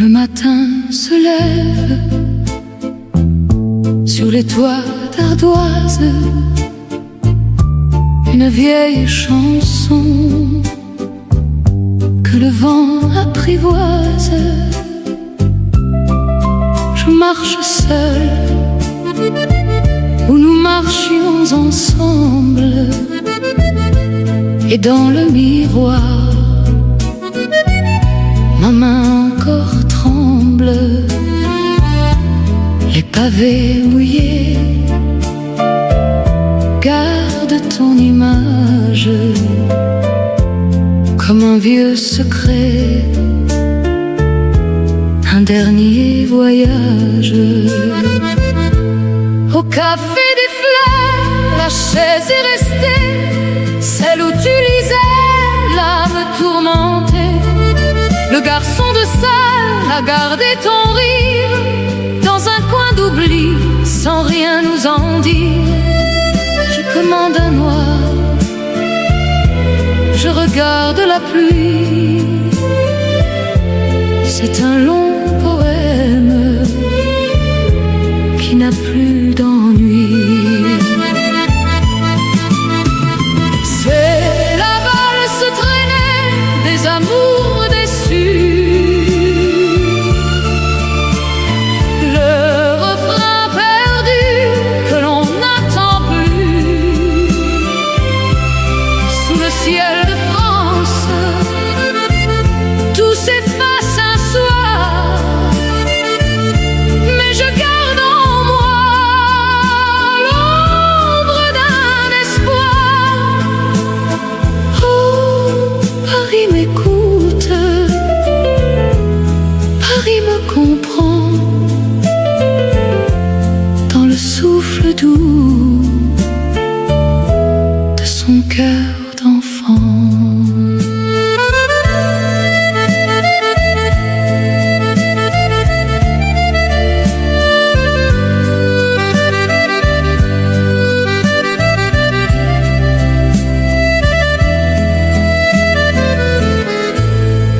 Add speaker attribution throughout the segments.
Speaker 1: Le matin se lève sur les toits d'ardoise une vieille chanson que le vent apprivoise. Je marche seule où nous marchions ensemble, et dans le miroir ma main encore tremble. Les pavés mouillés gardent ton image comme un vieux secret, un dernier voyage. Au café des fleurs, la chaise est restée, celle où tu lisais l'âme tourmentée. Le garçon de salle a gardé ton rire dans un coin d'oubli, sans rien nous en dire. Je commande un noir, je regarde la pluie. C'est un long poème qui n'a plus d'ennui. C'est la valse traînée des amours déçus, le refrain perdu que l'on n'attend plus. Sous le ciel de France, tout s'efface un soir, mais je garde en moi l'ombre d'un espoir. Oh, Paris m'écoute, Paris me comprend, dans le souffle doux de son cœur d'enfant.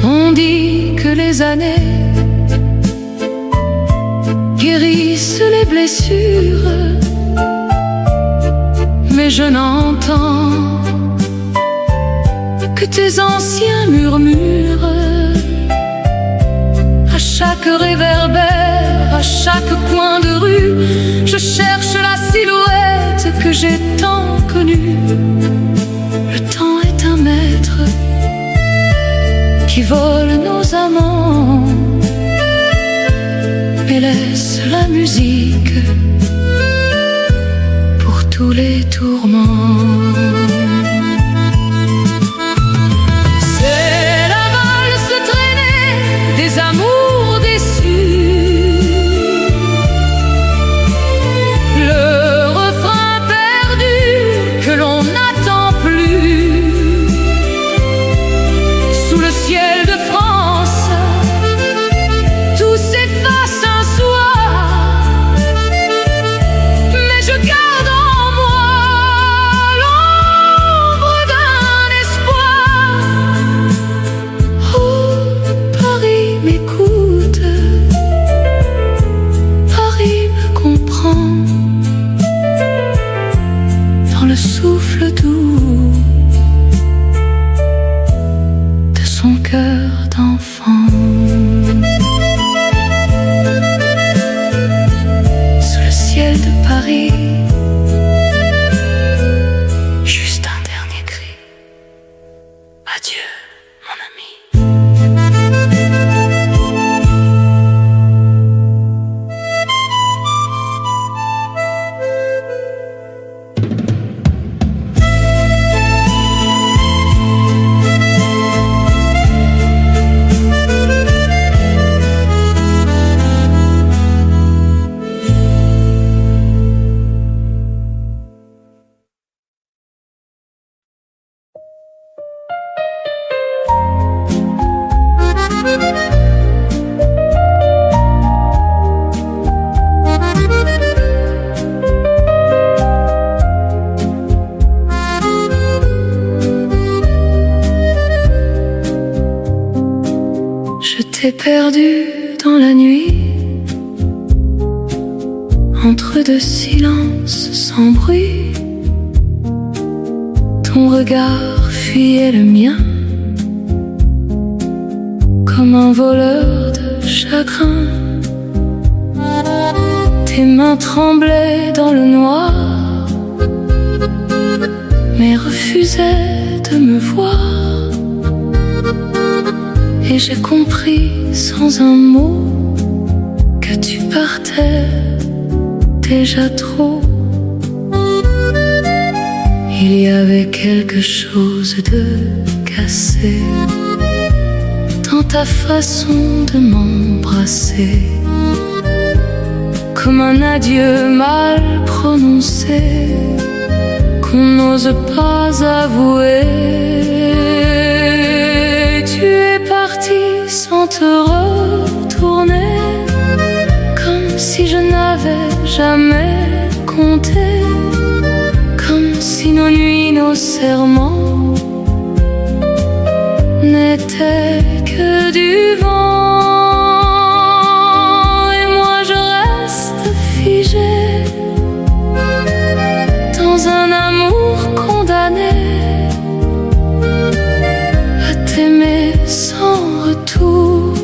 Speaker 1: On dit que les années guérissent les blessures, mais je n'entends que tes anciens murmures. À chaque réverbère, à chaque coin de rue, je cherche la silhouette que j'ai tant connue. Le temps est un maître qui vole nos amants, mais laisse la musique pour tous les tourments. C'est la valse traînée des amours déçus, le refrain perdu que l'on n'attend plus. Sous le ciel de France, tout s'efface un soir, mais je garde en moi l'ombre d'un espoir. Oh, Paris m'écoute, Paris me comprend, dans le souffle doux de son cœur d'enfant. Sous le ciel de Paris, juste un dernier cri. Adieu, mon ami. t'ai perdu dans la nuit, entre deux silences sans bruit. Ton regard fuyait le mien, comme un voleur de chagrin. Tes mains tremblaient dans le noir, mais refusaient de me voir. Et j'ai compris sans un mot que tu partais déjà trop. Il y avait quelque chose de cassé dans ta façon de m'embrasser, comme un adieu mal prononcé qu'on n'ose pas avouer. Tu es parti sans te retourner, comme si je n'avais jamais compté, comme si nos nuits, nos serments n'étaient que du vent. Et moi je reste figée dans un amour condamné à t'aimer sans retour,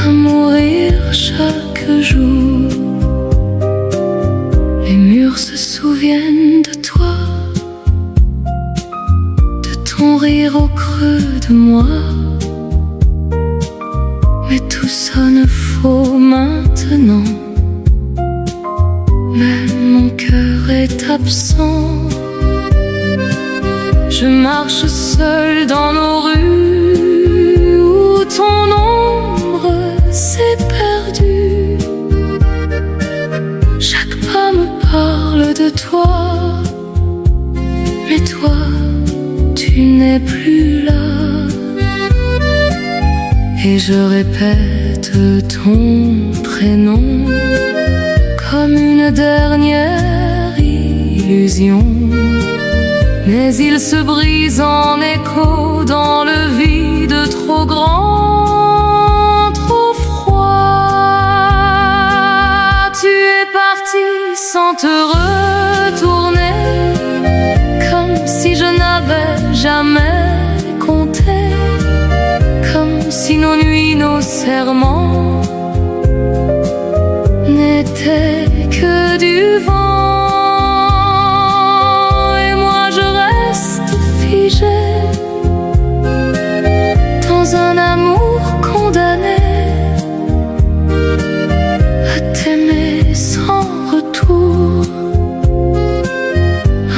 Speaker 1: à mourir chaque jour. Les murs se souviennent de toi, de ton rire au creux de moi, mais tout sonne faux maintenant. Même mon cœur est absent. Je marche seule dans nos rues où ton ombre s'est perdue. Chaque pas me parle de toi, mais toi, tu n'es plus là. Et je répète ton prénom comme une dernière illusion, mais il se brise en écho dans le vide trop grand, trop froid. Tu es parti sans te retourner, comme si je n'avais jamais compté, comme si nos nuits, nos serments n'étaient que du vent. Et moi je reste figée dans un amour condamné à t'aimer sans retour,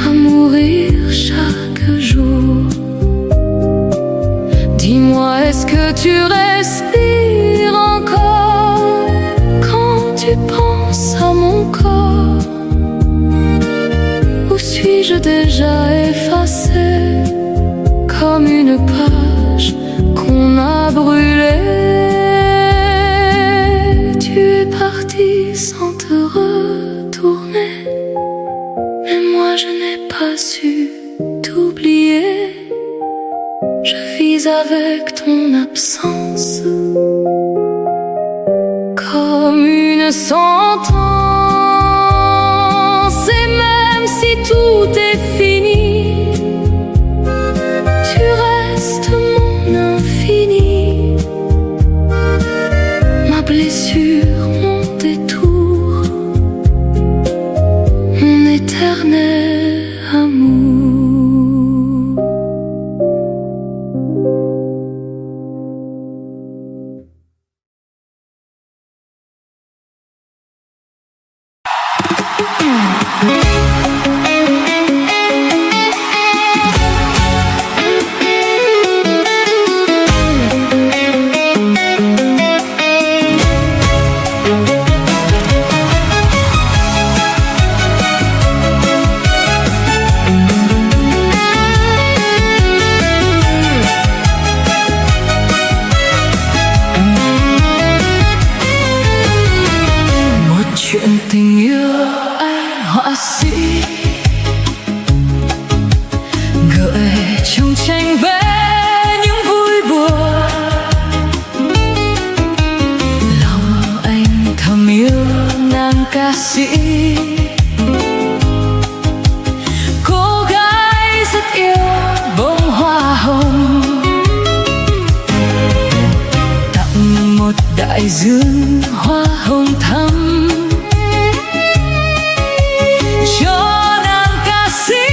Speaker 1: à mourir chaque jour. Dis-moi, est-ce que tu respires encore quand tu penses à mon corps? Ou suis-je déjà effacée comme une page qu'on a brûlée? Tu es parti sans te retourner, mais moi je n'ai pas su t'oublier. Je vis avec ton absence comme une sentence. Et même si tout est fini, tu restes mon infini, ma blessure, mon détour, mon éternel amour. Chuyện tình yêu anh họa sĩ ca sĩ. Cô gái rất yêu bông hoa hồng, tặng một đại dương hoa hồng thắm cho nàng ca sĩ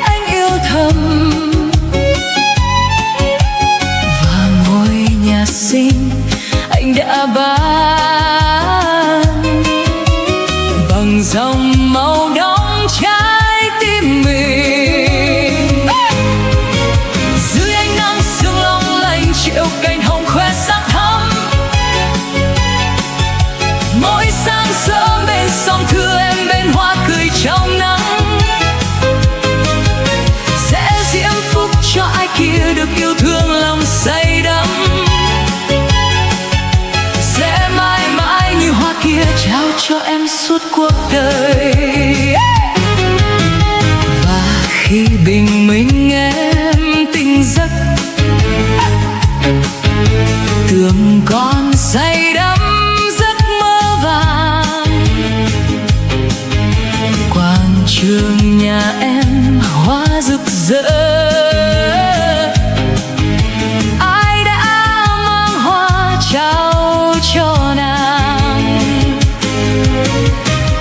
Speaker 1: anh yêu thầm. Và ngôi nhà xinh anh đã bán bằng dòng màu đóng trái tim mình. Dưới ánh nắng sương long lanh triệu cành hồng khoe sắc thắm, mỗi sáng sớm bên sông thưa em bên hoa cười trong nắng. Sẽ diễm phúc cho ai kia được yêu thương lòng say đắm, sẽ mãi mãi như hoa kia trao cho em suốt cuộc đời. Và khi bình minh em tỉnh giấc, tưởng con say đắm giấc mơ vàng. Quảng trường nhà em hoa rực rỡ, ai đã mang hoa trao cho nàng.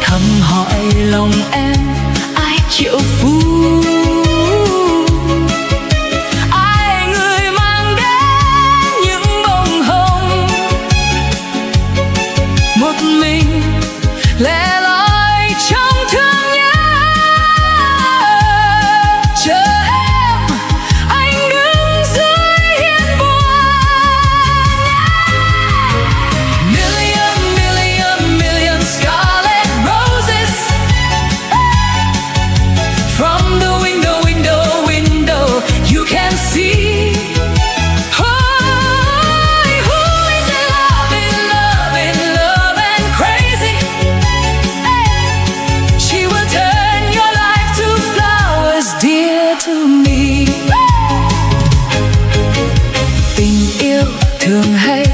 Speaker 1: Thầm hỏi lòng em ai triệu phú, ai người mang đến những bông hồng. Một mình lẻ loi trong thương nhớ, chờ em anh đứng dưới hiên buồn. Million, million, million scarlet roses from the window, window, window you can see. Who is in love, in love, in love and crazy? She will turn your life to flowers dear to me. Tình yêu thường hay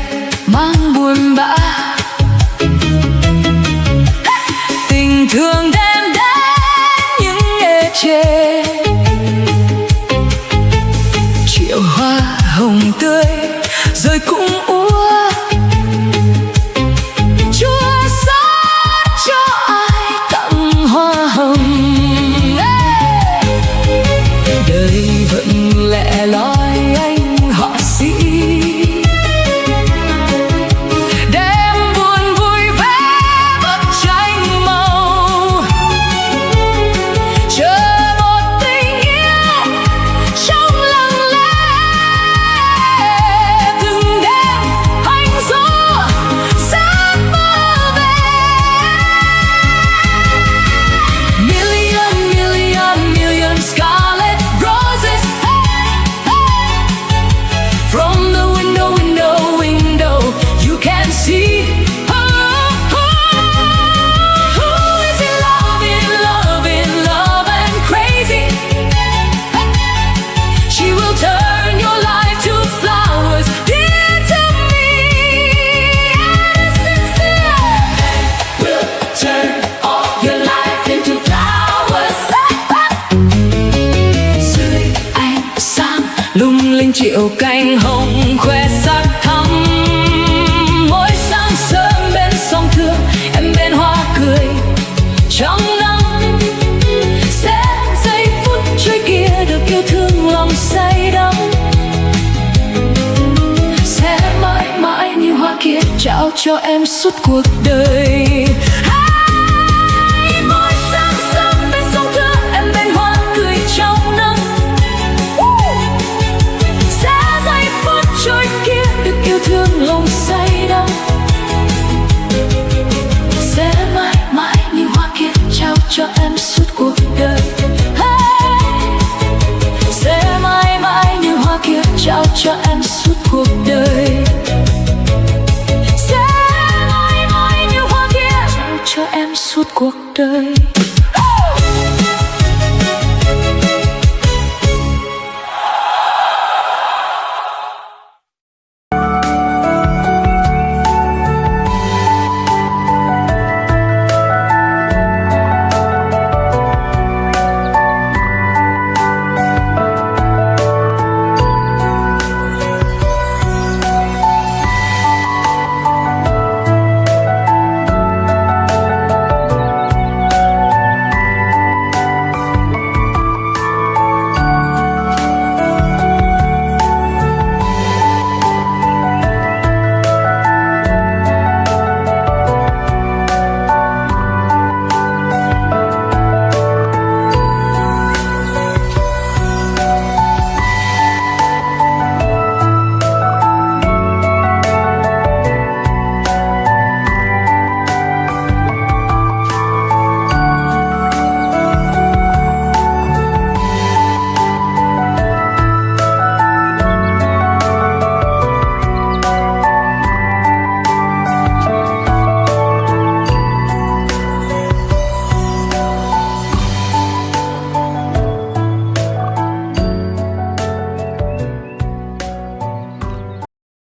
Speaker 1: mang buồn bã, tình thương đem đến những ê chê. Triệu hoa hồng tươi rồi cũng úa, Chúa xót cho ai tặng hoa hồng. Đời vẫn lẻ loi anh họa sĩ, đem buồn vui vẽ bức tranh màu, chờ một tình yêu trong lặng lẽ. Từng đêm anh dỗ giấc mơ về. Million, million, million scarlet roses from the window, window, window you can see. Who is in love, in love, in love and crazy? She will turn your life to flowers dear to me. And sincere will turn all your life into flowers. Dưới ánh sáng lung linh triệu cành hồng khoe sắc thắm, mỗi sáng sớm bên sông thưa em bên hoa cười trong nắng. Sẽ giây phút trôi kia được yêu thương lòng say đắm, sẽ mãi mãi như hoa kia trao cho em suốt cuộc đời. Mỗi sáng sớm bên sông thưa em bên hoa cười trong nắng. Sẽ giây phút trôi kia được yêu thương lòng say đắm, sẽ mãi mãi như hoa kia trao cho em suốt cuộc đời. Sẽ mãi mãi như hoa kia trao cho em suốt cuộc đời. Sẽ mãi mãi như hoa kia trao cho em suốt cuộc đời.